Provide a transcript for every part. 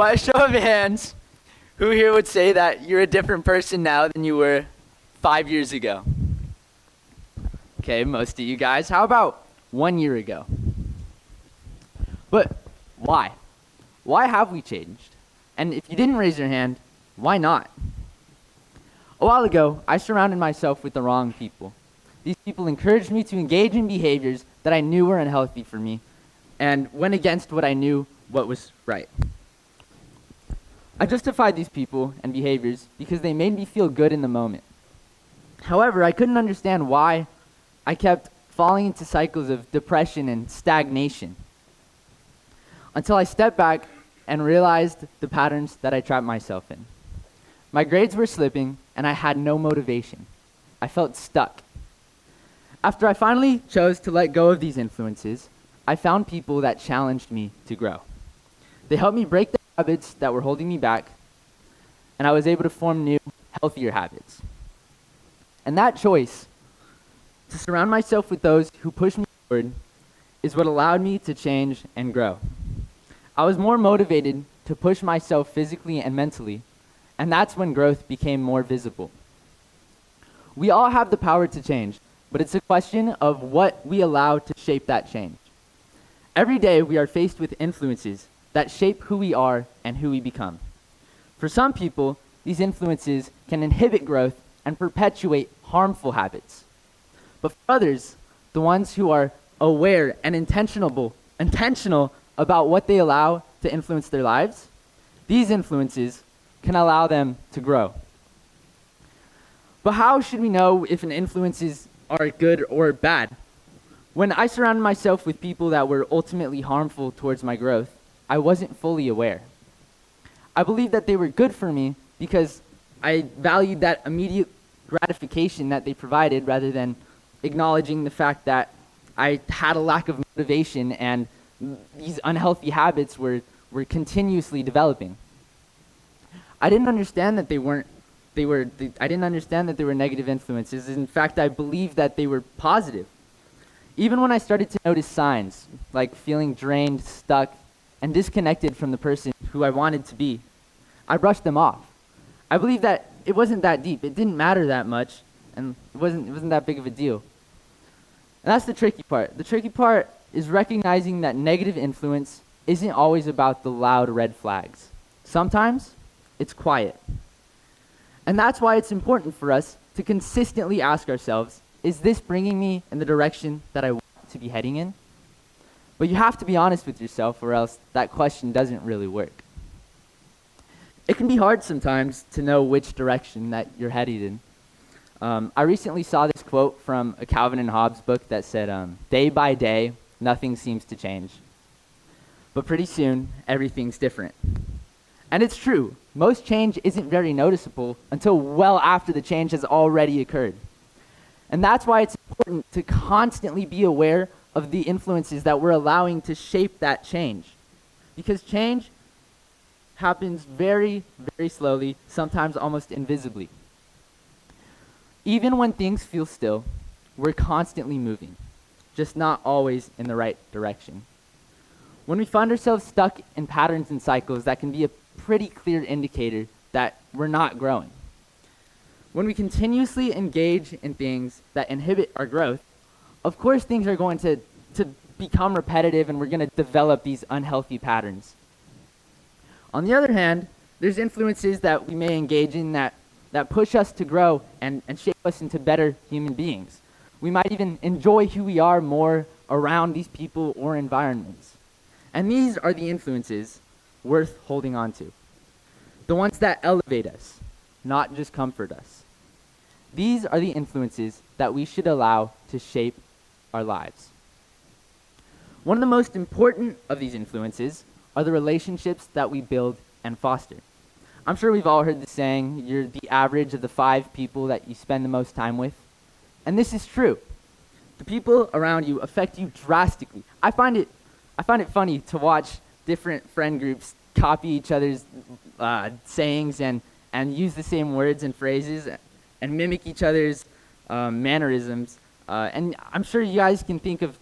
By a show of hands, who here would say that you're a different person now than you were 5 years ago? Okay, most of you guys. How about 1 year ago? But why? Why have we changed? And if you didn't raise your hand, why not? A while ago, I surrounded myself with the wrong people. These people encouraged me to engage in behaviors that I knew were unhealthy for me and went against what I knew what was right. I justified these people and behaviors because they made me feel good in the moment. However, I couldn't understand why I kept falling into cycles of depression and stagnation until I stepped back and realized the patterns that I trapped myself in. My grades were slipping and I had no motivation. I felt stuck. After I finally chose to let go of these influences, I found people that challenged me to grow. They helped me break the habits that were holding me back, and I was able to form new, healthier habits. And that choice to surround myself with those who push me forward is what allowed me to change and grow. I was more motivated to push myself physically and mentally, and that's when growth became more visible. We all have the power to change, but it's a question of what we allow to shape that change. Every day we are faced with influences that shape who we are and who we become. For some people, these influences can inhibit growth and perpetuate harmful habits. But for others, the ones who are aware and intentional about what they allow to influence their lives, these influences can allow them to grow. But how should we know if an influences are good or bad? When I surrounded myself with people that were ultimately harmful towards my growth, I wasn't fully aware. I believed that they were good for me because I valued that immediate gratification that they provided rather than acknowledging the fact that I had a lack of motivation and these unhealthy habits were continuously developing. I didn't understand that I didn't understand that they were negative influences. In fact, I believed that they were positive. Even when I started to notice signs, like feeling drained, stuck, and disconnected from the person who I wanted to be, I brushed them off. I believed that it wasn't that deep. It didn't matter that much, and it wasn't that big of a deal. And that's the tricky part. The tricky part is recognizing that negative influence isn't always about the loud red flags. Sometimes it's quiet. And that's why it's important for us to consistently ask ourselves, is this bringing me in the direction that I want to be heading in? But you have to be honest with yourself or else that question doesn't really work. It can be hard sometimes to know which direction that you're headed in. I recently saw this quote from a Calvin and Hobbes book that said, day by day, nothing seems to change. But pretty soon, everything's different. And it's true. Most change isn't very noticeable until well after the change has already occurred. And that's why it's important to constantly be aware of the influences that we're allowing to shape that change. Because change happens very, very slowly, sometimes almost invisibly. Even when things feel still, we're constantly moving, just not always in the right direction. When we find ourselves stuck in patterns and cycles, that can be a pretty clear indicator that we're not growing. When we continuously engage in things that inhibit our growth, of course things are going to become repetitive and we're going to develop these unhealthy patterns. On the other hand, there's influences that we may engage in that push us to grow and shape us into better human beings. We might even enjoy who we are more around these people or environments. And these are the influences worth holding on to. The ones that elevate us, not just comfort us. These are the influences that we should allow to shape our lives. One of the most important of these influences are the relationships that we build and foster. I'm sure we've all heard the saying, you're the average of the 5 people that you spend the most time with. And this is true. The people around you affect you drastically. I find it funny to watch different friend groups copy each other's sayings and use the same words and phrases and mimic each other's mannerisms. And I'm sure you guys can think of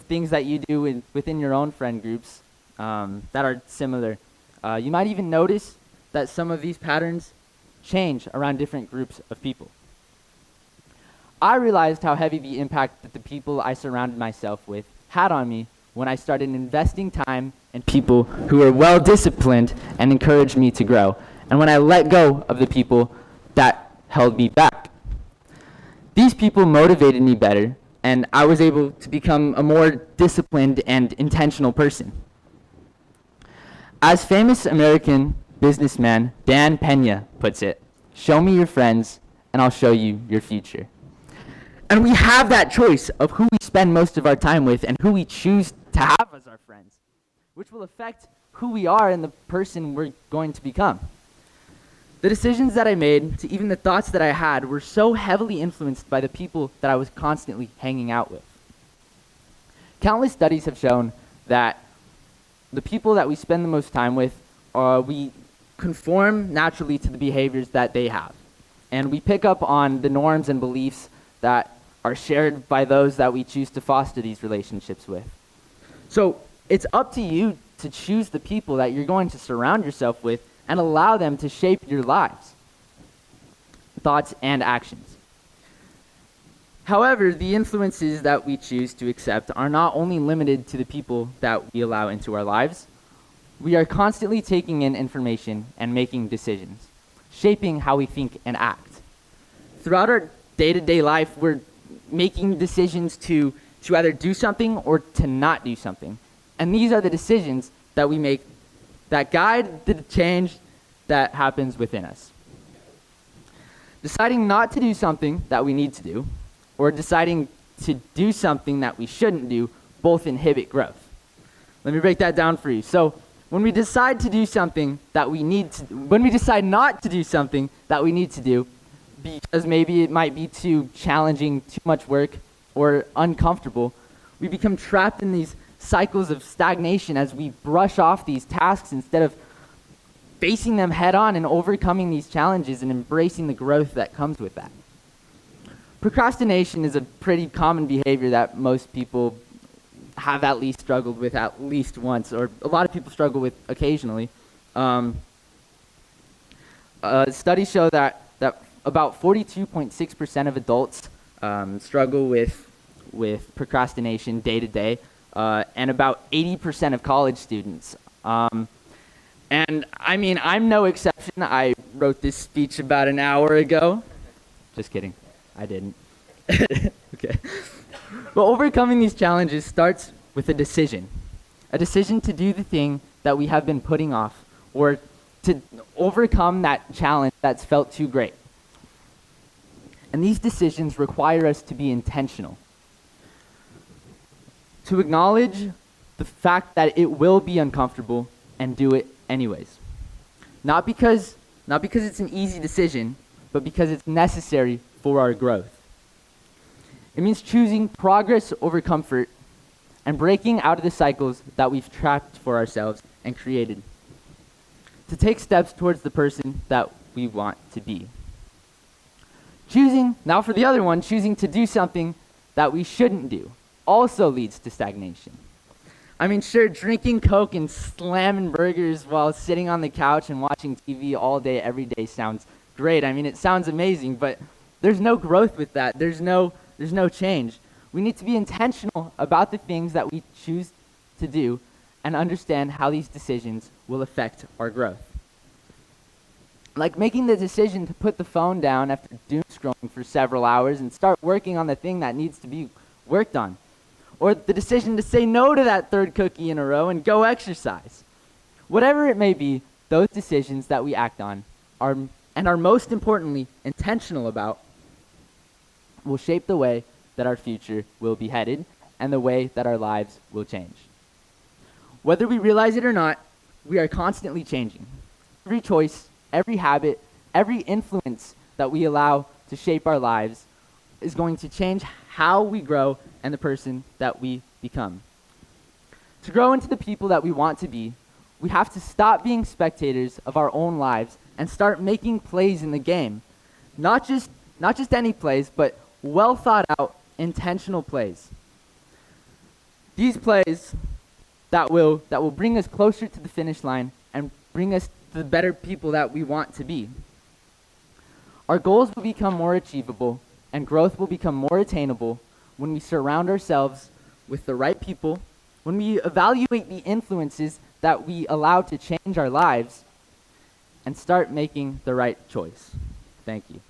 things that you do within your own friend groups that are similar. You might even notice that some of these patterns change around different groups of people. I realized how heavy the impact that the people I surrounded myself with had on me when I started investing time in people who were well disciplined and encouraged me to grow, and when I let go of the people that held me back. These people motivated me better, and I was able to become a more disciplined and intentional person. As famous American businessman Dan Pena puts it, "Show me your friends, and I'll show you your future." And we have that choice of who we spend most of our time with and who we choose to have as our friends, which will affect who we are and the person we're going to become. The decisions that I made, to even the thoughts that I had, were so heavily influenced by the people that I was constantly hanging out with. Countless studies have shown that the people that we spend the most time with, we conform naturally to the behaviors that they have. And we pick up on the norms and beliefs that are shared by those that we choose to foster these relationships with. So it's up to you to choose the people that you're going to surround yourself with and allow them to shape your lives, thoughts, and actions. However, the influences that we choose to accept are not only limited to the people that we allow into our lives. We are constantly taking in information and making decisions, shaping how we think and act. Throughout our day-to-day life, we're making decisions to either do something or to not do something. And these are the decisions that we make that guide the change that happens within us. Deciding not to do something that we need to do, or deciding to do something that we shouldn't do, both inhibit growth. Let me break that down for you. So when we decide to do something that we need to, when we decide not to do something that we need to do, because maybe it might be too challenging, too much work, or uncomfortable, we become trapped in these cycles of stagnation as we brush off these tasks instead of facing them head on and overcoming these challenges and embracing the growth that comes with that. Procrastination is a pretty common behavior that most people have at least struggled with at least once, or a lot of people struggle with occasionally. Studies show that about 42.6% of adults struggle with procrastination day to day, and about 80% of college students. And I mean, I'm no exception. I wrote this speech about an hour ago. Just kidding, I didn't. Okay. But overcoming these challenges starts with a decision to do the thing that we have been putting off, or to overcome that challenge that's felt too great. And these decisions require us to be intentional, to acknowledge the fact that it will be uncomfortable and do it anyways. Not because it's an easy decision, but because it's necessary for our growth. It means choosing progress over comfort and breaking out of the cycles that we've trapped for ourselves and created, to take steps towards the person that we want to be. Now for the other one, choosing to do something that we shouldn't do also leads to stagnation. I mean, sure, drinking Coke and slamming burgers while sitting on the couch and watching TV all day, every day sounds great. I mean, it sounds amazing, but there's no growth with that. There's no change. We need to be intentional about the things that we choose to do and understand how these decisions will affect our growth. Like making the decision to put the phone down after doom scrolling for several hours and start working on the thing that needs to be worked on. Or the decision to say no to that third cookie in a row and go exercise. Whatever it may be, those decisions that we act on are most importantly intentional about will shape the way that our future will be headed and the way that our lives will change. Whether we realize it or not, we are constantly changing. Every choice, every habit, every influence that we allow to shape our lives is going to change how we grow and the person that we become. To grow into the people that we want to be, we have to stop being spectators of our own lives and start making plays in the game. Not just any plays, but well thought out, intentional plays. These plays that will bring us closer to the finish line and bring us to the better people that we want to be. Our goals will become more achievable, and growth will become more attainable when we surround ourselves with the right people, when we evaluate the influences that we allow to change our lives, and start making the right choice. Thank you.